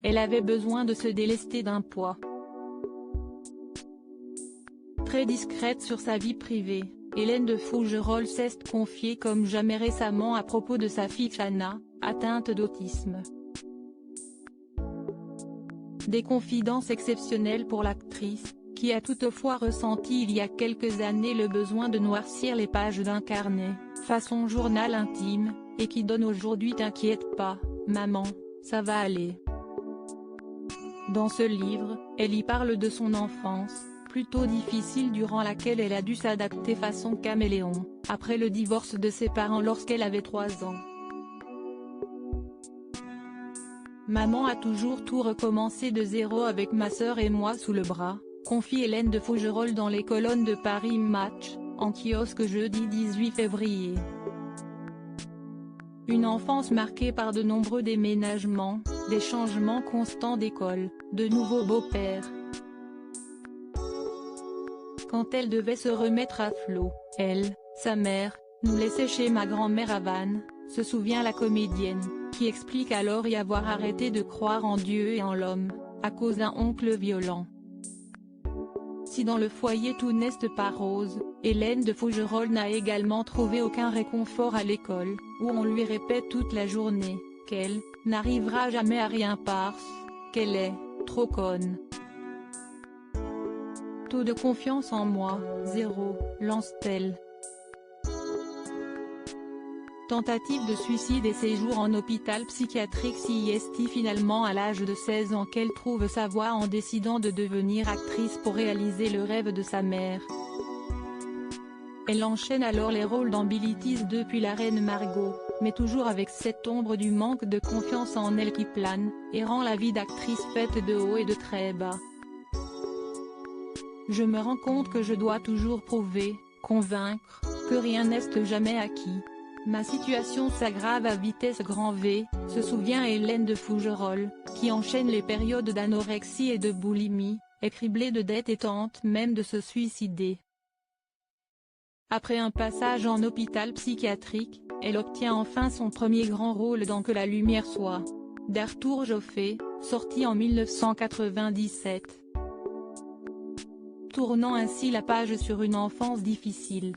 elle avait besoin de se délester d'un poids. Très discrète sur sa vie privée, Hélène de Fougerolles s'est confiée comme jamais récemment à propos de sa fille Shanna, atteinte d'autisme. Des confidences exceptionnelles pour l'actrice, qui a toutefois ressenti il y a quelques années le besoin de noircir les pages d'un carnet, façon journal intime, et qui donne aujourd'hui « T'inquiète pas, maman, ça va aller ». Dans ce livre, elle y parle de son enfance, plutôt difficile durant laquelle elle a dû s'adapter façon caméléon, après le divorce de ses parents lorsqu'elle avait 3 ans. Maman a toujours tout recommencé de zéro avec ma sœur et moi sous le bras, confie Hélène de Fougerolles dans les colonnes de Paris Match, en kiosque jeudi 18 février. Une enfance marquée par de nombreux déménagements, des changements constants d'école, de nouveaux beaux-pères. Quand elle devait se remettre à flot, elle, sa mère, nous laissait chez ma grand-mère à Vannes, se souvient la comédienne, qui explique alors y avoir arrêté de croire en Dieu et en l'homme, à cause d'un oncle violent. Si dans le foyer tout n'est pas rose, Hélène de Fougerolles n'a également trouvé aucun réconfort à l'école, où on lui répète toute la journée, qu'elle n'arrivera jamais à rien parce qu'elle est trop conne. Taux de confiance en moi, 0, lance-t-elle. Tentative de suicide et séjour en hôpital psychiatrique CIST finalement à l'âge de 16 ans qu'elle trouve sa voie en décidant de devenir actrice pour réaliser le rêve de sa mère. Elle enchaîne alors les rôles dans Billie Tease depuis La Reine Margot, mais toujours avec cette ombre du manque de confiance en elle qui plane, et rend la vie d'actrice faite de haut et de très bas. Je me rends compte que je dois toujours prouver, convaincre, que rien n'est jamais acquis. Ma situation s'aggrave à vitesse grand V, se souvient Hélène de Fougerolles, qui enchaîne les périodes d'anorexie et de boulimie, est criblée de dettes et tente même de se suicider. Après un passage en hôpital psychiatrique, elle obtient enfin son premier grand rôle dans Que la lumière soit, d'Arthur Joffé, sorti en 1997. Tournant ainsi la page sur une enfance difficile.